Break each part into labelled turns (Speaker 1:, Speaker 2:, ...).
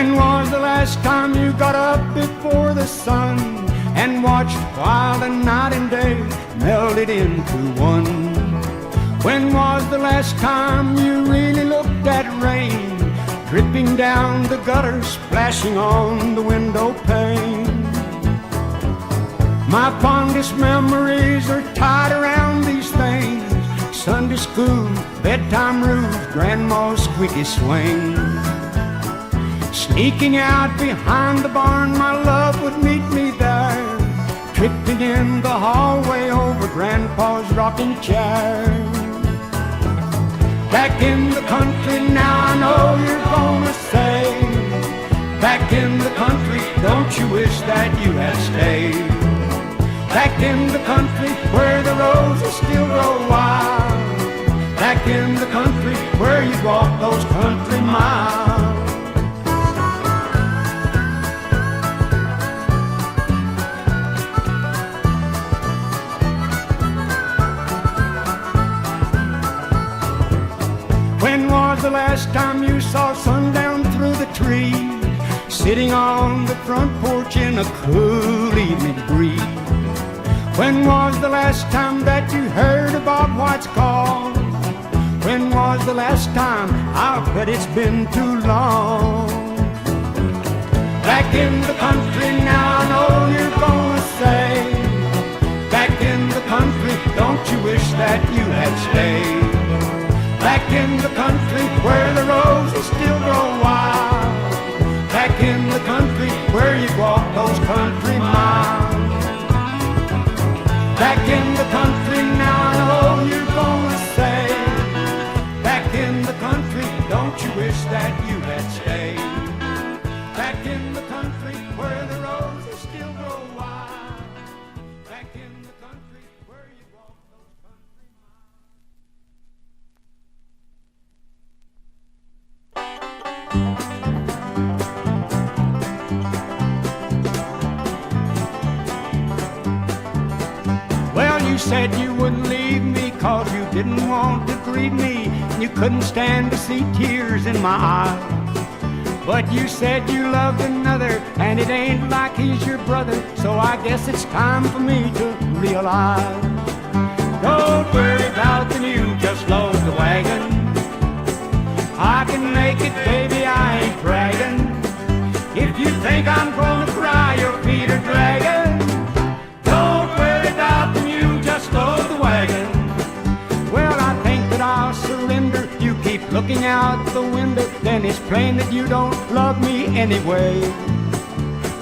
Speaker 1: When was the last time you got up before the sun and watched while the night and day melded into one? When was the last time you really looked at rain dripping down the gutter, splashing on the window pane? My fondest memories are tied around these things: Sunday school, bedtime rules, grandma's squeaky swing. Sneaking out behind the barn, my love would meet me there, tripping in the hallway over grandpa's rocking chair. Back in the country now, I know you're gonna say, back in the country, don't you wish that you had stayed? Back in the country where the roses still grow wild, back in the country where you walk those country miles. When was the last time you saw sundown through the trees, sitting on the front porch in a cool evening breeze? When was the last time that you heard a Bob White's call? When was the last time? I'll bet it's been too long. Back in the country now, I know you're gonna say, back in the country, don't you wish that you had stayed? Back in the country where the roses still grow wild, back in the country where you walk those country miles. Back in the country now, I know you're gonna say, back in the country, don't you wish that you had stayed? Back in the country where the roses still grow wild, back in the country where you walk those country miles. Well, you said you wouldn't leave me 'cause you didn't want to grieve me, and you couldn't stand to see tears in my eyes. But you said you loved another, and it ain't like he's your brother, so I guess it's time for me to realize. Don't worry about the new, just load the wagon. I can make it, baby, I ain't bragging. If you think I'm gonna cry, your feet are dragging. Don't worry about the new, just load the wagon. Well, I think that I'll surrender. You keep looking out the window, then it's plain that you don't love me anyway.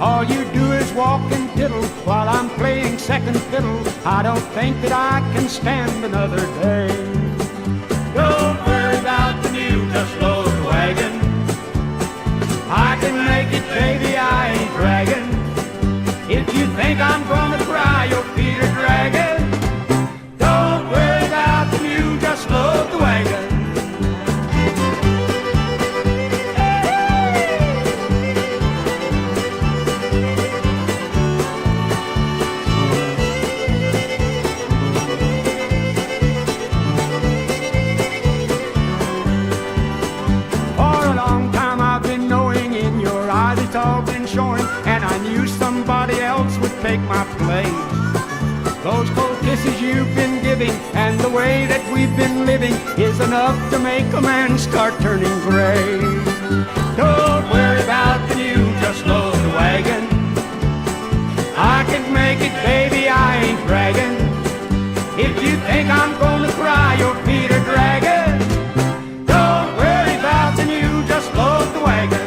Speaker 1: All you do is walk and diddle while I'm playing second fiddle. I don't think that I can stand another day. Don't worry about the new, just load the wagon. I can make it, baby, I ain't bragging. If you think I'm gonna cry, your feet are dragging. Don't worry about the new, just load the wagon. It's all been showing, and I knew somebody else would take my place. Those cold kisses you've been giving and the way that we've been living is enough to make a man start turning gray. Don't worry about the new, just load the wagon. I can make it, baby, I ain't bragging. If you think I'm gonna cry, your feet are dragging. Don't worry about the new, just load the wagon.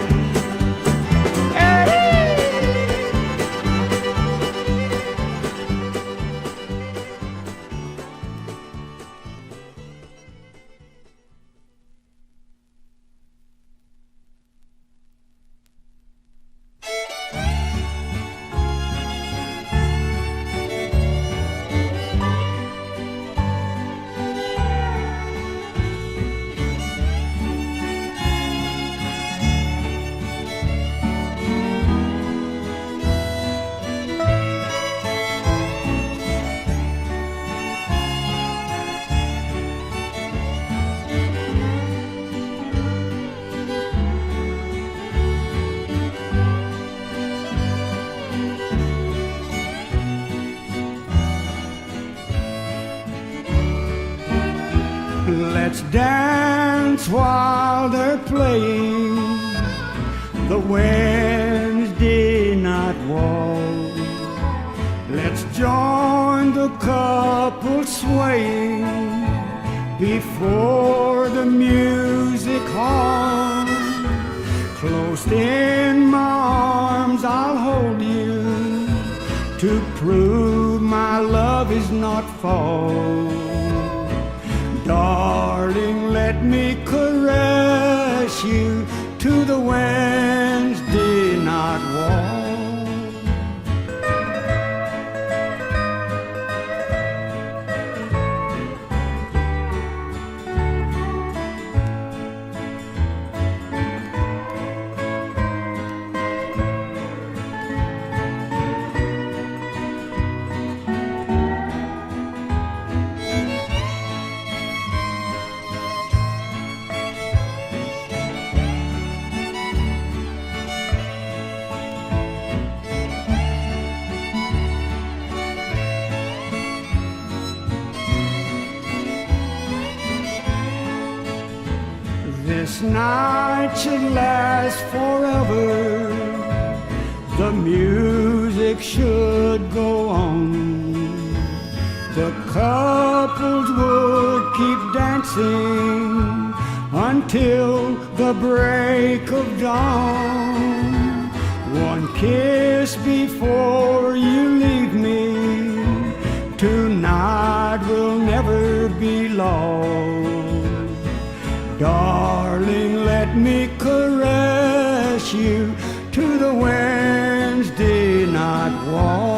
Speaker 1: Let's dance while they're playing the Wednesday night waltz. Let's join the couple swaying before the music horn. Close in my arms I'll hold you to prove my love is not false. Darling, let me caress you to the Wednesday night waltz. This night should last forever. The music should go on. The couples would keep dancing until the break of dawn. One kiss before you leave me. Tonight will never be lost. Darling, let me caress you to the Wednesday night waltz.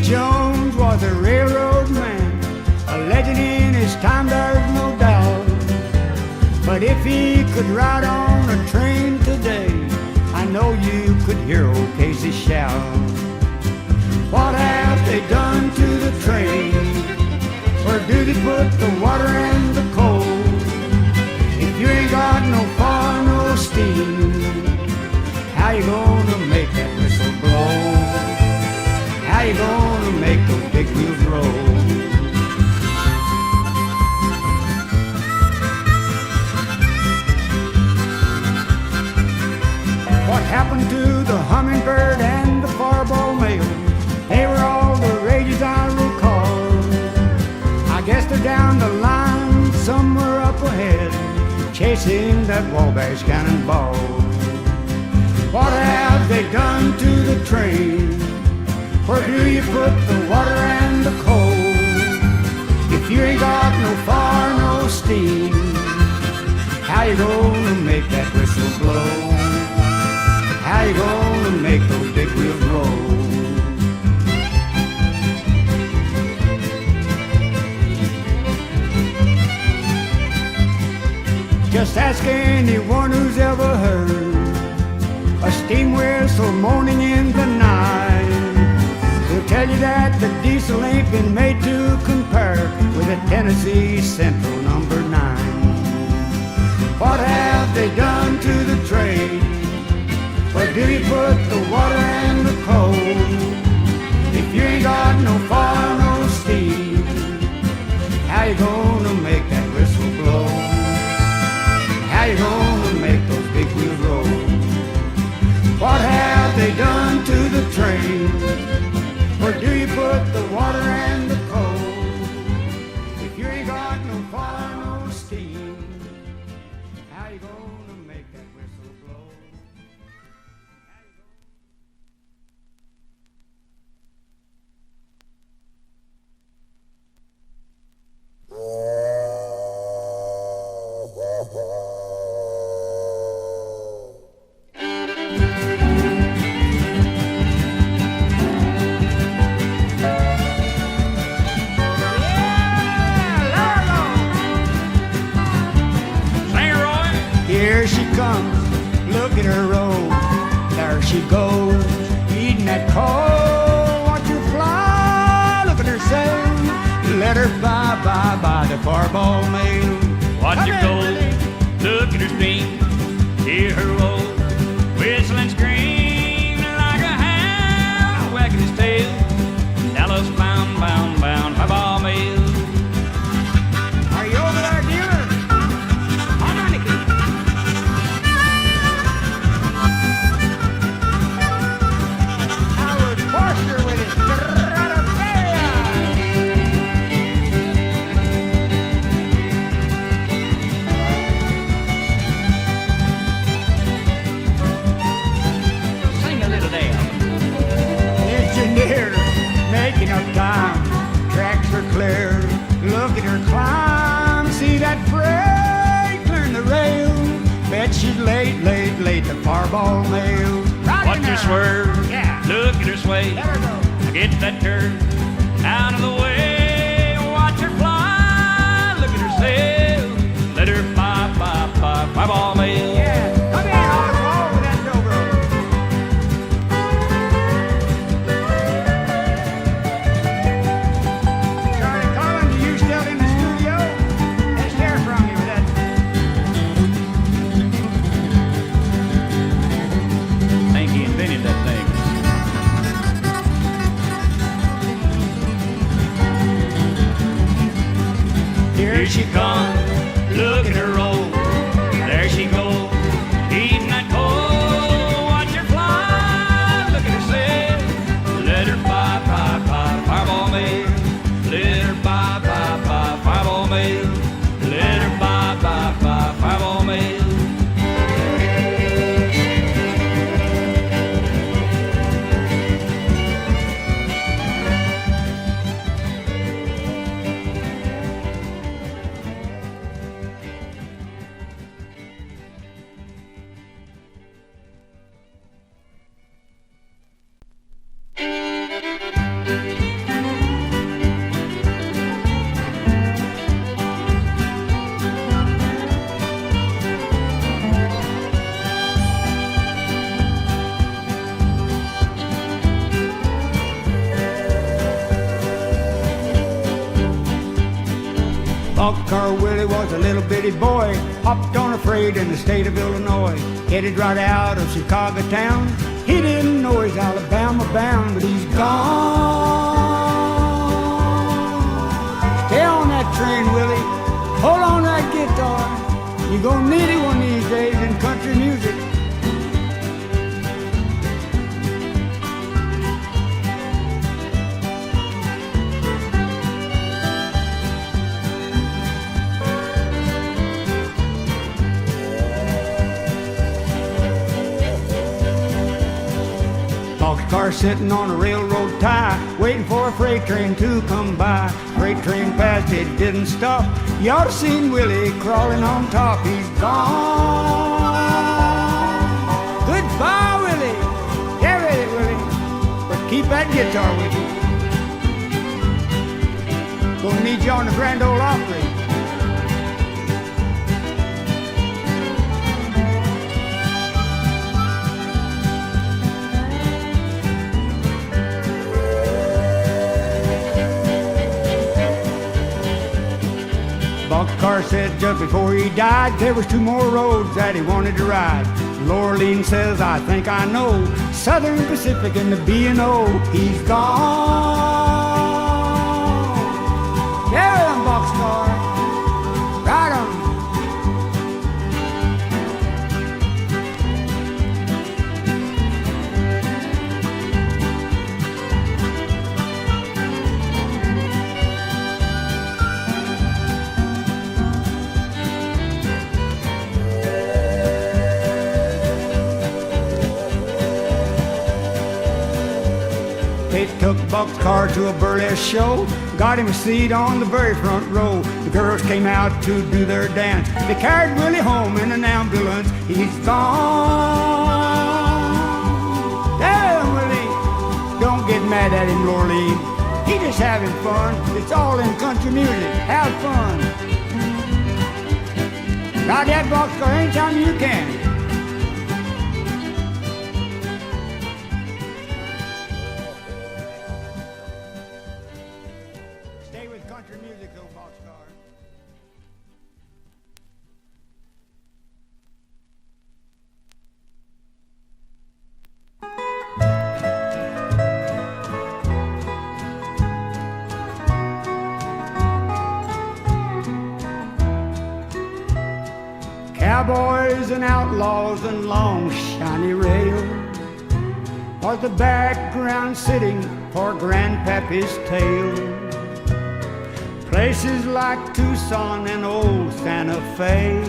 Speaker 1: Jones was a railroad man, a legend in his time, there's no doubt. But if he could ride on a train today, I know you could hear old Casey shout. What have they done to the train? Where do they put the water and the coal? If you ain't got no fire, no steam, how you gonna make that whistle blow? How you gonna make those big wheels roll? What happened to the hummingbird and the fireball mail? They were all the rages I recall. I guess they're down the line somewhere up ahead, chasing that Wabash cannonball. What have they done to the train? Where do you put the water and the coal? If you ain't got no fire, no steam, how you gonna make that whistle blow? How you gonna make those big wheels roll? Just ask anyone who's ever heard a steam whistle moaning in the night. They'll tell you that the diesel ain't been made to compare with a Tennessee Central number 9. What have they done to the train? Where do you put the water and the coal? If you ain't got no fire, no steam, how you gonna make that whistle blow? How you gonna make those big wheels roll? What have they done to the train? Where do you put the water and the coal? If you ain't got no fire, no steam, how you gonna make that whistle blow? comes, look at her roll. There she goes, eating that coal. Watch her fly, look at her sail. Let her by the farball mail.
Speaker 2: Watch her go, look at her steam. Hear her roll, whistle and scream like a hound wagging his tail. Dallas bound, bound, bound, farball mail.
Speaker 1: Are you over there, dealer? Harmonica. Howard Forster with his Stradivarius.
Speaker 2: Sing a little there.
Speaker 1: Engineer making up time. Tracks are clear. Look at her climb. See that freight clearing the rail. Bet she's late the farball mail.
Speaker 2: Watch her swerve,
Speaker 1: Yeah.
Speaker 2: look at her sway.
Speaker 1: Let her go.
Speaker 2: Get that curve out of the way. Watch her fly, look at her sail. Let her fly, ball mail.
Speaker 1: Yeah. Come in, Oswald, with that dobro. Charlie Collins, are you still in the studio? Let's hear from you with that.
Speaker 2: I think he invented that thing. Here she comes, look at her roll. There she goes, eating that coal. Watch her fly, look at her sail. Let her fly, fireball mail. Let her fly, fireball mail. Let her fly, fireball mail.
Speaker 1: Boxcar Willie was a little bitty boy, hopped on a freight in the state of Illinois, headed right out of Chicago town. He didn't know he's Alabama bound, but he's gone. Stay on that train, Willie. Hold on that guitar. You're gonna need it one of these days in country music. Boxcar sitting on a railroad tie, waiting for a freight train to come by. Freight train passed, it didn't stop. You ought to seen Willie crawling on top. He's gone. Goodbye, Willie. Get ready, Willie. But keep that guitar with you. Gonna need you on the Grand Ole Opry. Boxcar said just before he died, there was two more roads that he wanted to ride. Laurelene says, I think I know, Southern Pacific and the B&O. He's gone. Carry him, Boxcar. Ride him. They took Boxcar to a burlesque show, got him a seat on the very front row. The girls came out to do their dance. They carried Willie home in an ambulance. He's gone. Damn, Willie. Don't get mad at him, Laurelene. He just having fun. It's all in country music. Have fun. Ride that boxcar anytime you can. Stay with country music, though, boxcar. Cowboys and outlaws and long shiny rails was the background sitting for Grandpappy's tale. Places like Tucson and old Santa Fe,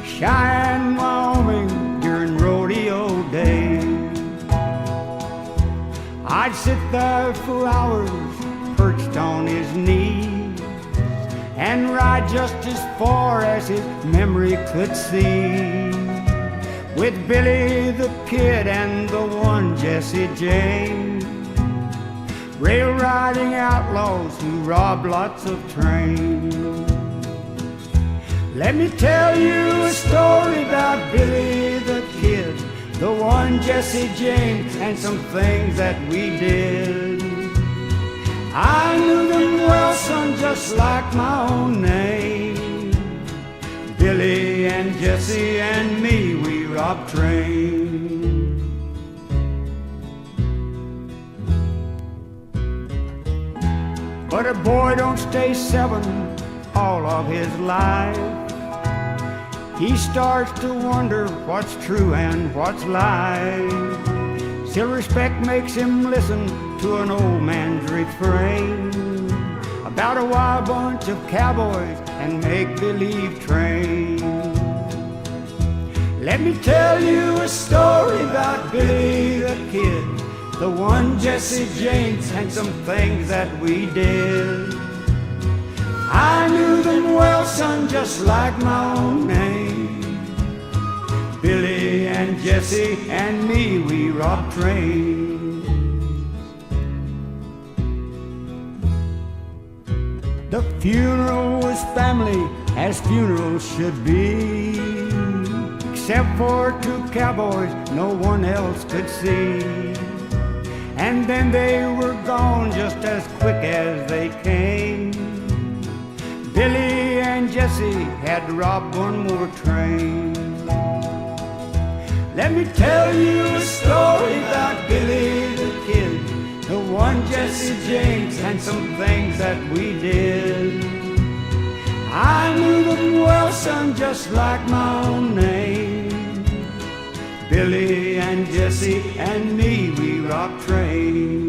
Speaker 1: Cheyenne, Wyoming during rodeo days. I'd sit there for hours perched on his knee and ride just as far as his memory could see, with Billy the Kid and the one Jesse James, rail riding outlaws who robbed lots of trains. Let me tell you a story about Billy the Kid, the one Jesse James, and some things that we did. I knew them well, son, just like my own name. Billy and Jesse and me, we robbed trains. But a boy don't stay 7 all of his life. He starts to wonder what's true and what's lies. Still respect makes him listen to an old man's refrain about a wild bunch of cowboys and make-believe trains. Let me tell you a story about Billy the Kid, the one Jesse James, and some things that we did. I knew them well, son, just like my own name. Billy and Jesse and me, we robbed trains. The funeral was family, as funerals should be, except for 2 cowboys no one else could see. And then they were gone just as quick as they came. Billy and Jesse had to rob one more train. Let me tell you a story about Billy the Kid, the one Jesse James, and some things that we did. I knew them well, son, just like my own name. Billy and Jesse and me, we robbed trains.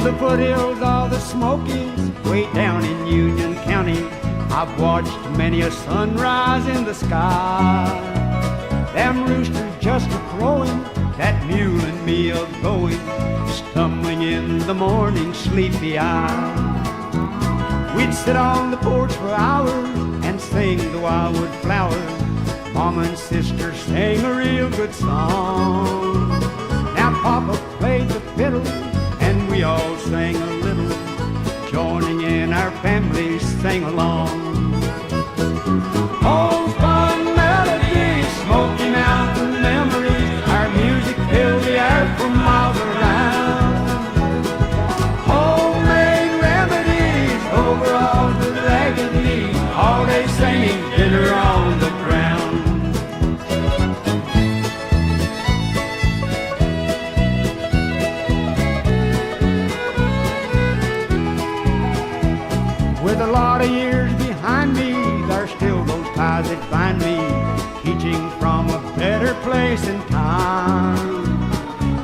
Speaker 1: The foothills of the Smokies, way down in Union County, I've watched many a sunrise in the sky. Them roosters just a-crowing, that mule and me a-going, stumbling in the morning sleepy-eyed. We'd sit on the porch for hours and sing the wildwood flowers. Mama and sister sang a real good song. Now Papa played the fiddle and we all sang a little, joining in our family sing-along. Old fun melodies, Smoky Mountain memories, our music filled the air for miles around. Homemade remedies over all the ragged knees, all day singing, dinner on the ground. With a lot of years behind me, there's still those ties that bind me, teaching from a better place and time.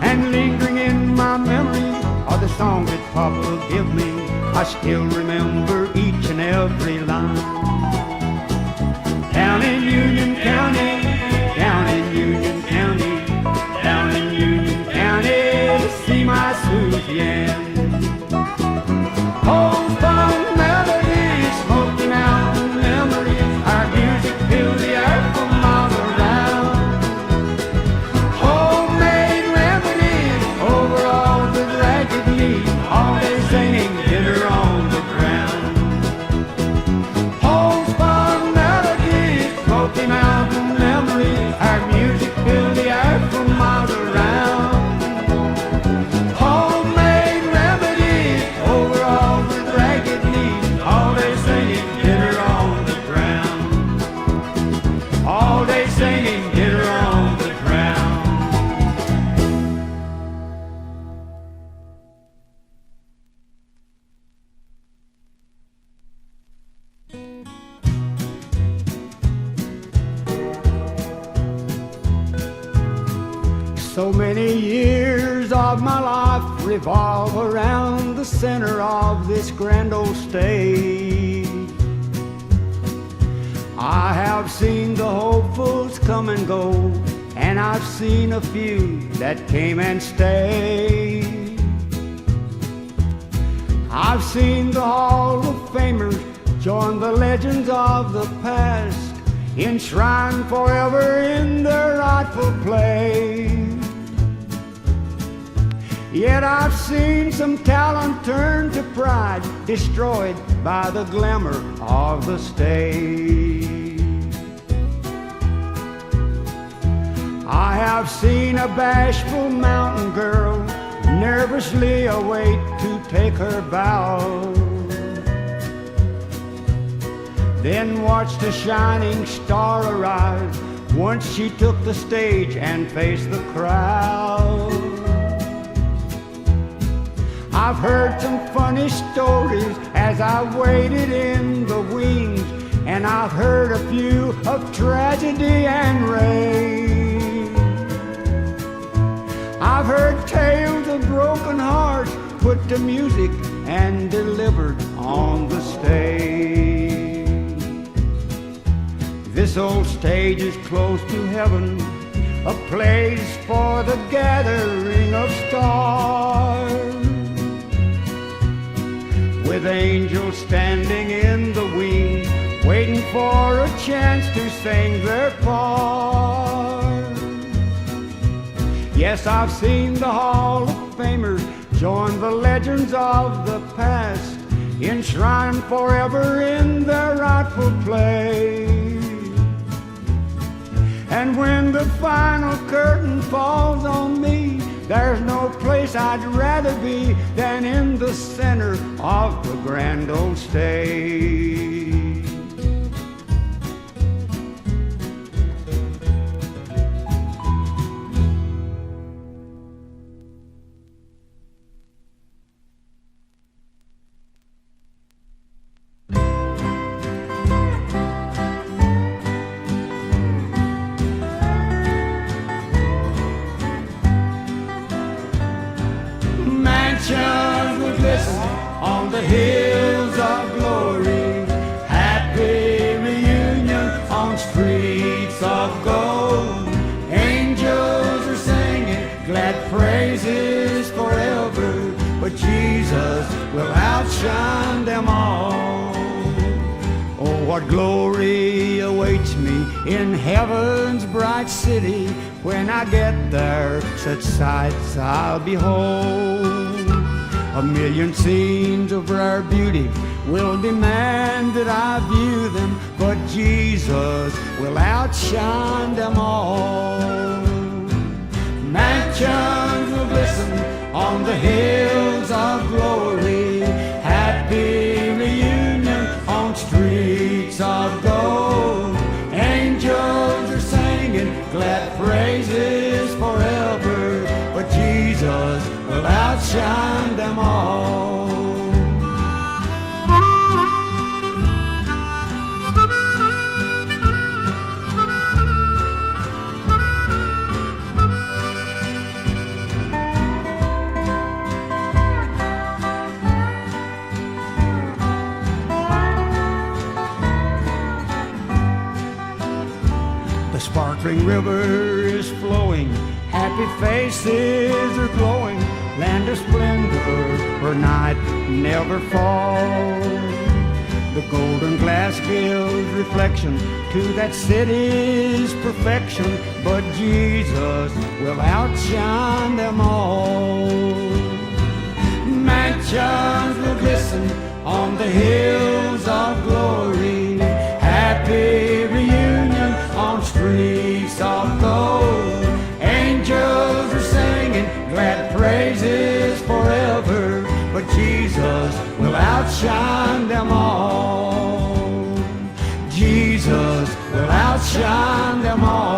Speaker 1: And lingering in my memory are the songs that Papa will give me. I still remember each and every line. Down in Union County, down in Union County, down in Union County, to see my Susie Ann. So many years of my life revolve around the center of this grand old state. I have seen the hopefuls come and go, and I've seen a few that came and stayed. I've seen the Hall of Famers join the legends of the past, enshrined forever in their rightful place. Yet I've seen some talent turn to pride, destroyed by the glamour of the stage. I have seen a bashful mountain girl nervously await to take her bow, then watched a shining star arise once she took the stage and faced the crowd. I've heard some funny stories as I waited in the wings, and I've heard a few of tragedy and rain. I've heard tales of broken hearts put to music and delivered on the stage. This old stage is close to heaven, a place for the gathering of stars, with angels standing in the wings, waiting for a chance to sing their part. Yes, I've seen the Hall of Famers join the legends of the past, enshrined forever in their rightful place. And when the final curtain falls on me, there's no place I'd rather be than in the center of the grand old stage. Mansions will glisten on the hills of glory, happy reunion on streets of gold. Angels are singing glad praises forever, but Jesus will outshine them all. Oh, what glory awaits me in heaven's bright city. When I get there, such sights I'll behold. A million scenes of rare beauty will demand that I view them, but Jesus will outshine them all. Mansions will glisten on the hills of glory, happy reunion on streets of gold. Angels are singing glad praises forever, but Jesus will outshine them all. The sparkling river is flowing, happy faces are glowing, land of splendor where night never falls. The golden glass gives reflection to that city's perfection, but Jesus will outshine them all. Mansions will glisten on the hills of glory, happy reunion on streets of gold. Angels are singing glad praises forever, but Jesus will outshine them all. Jesus will outshine them all.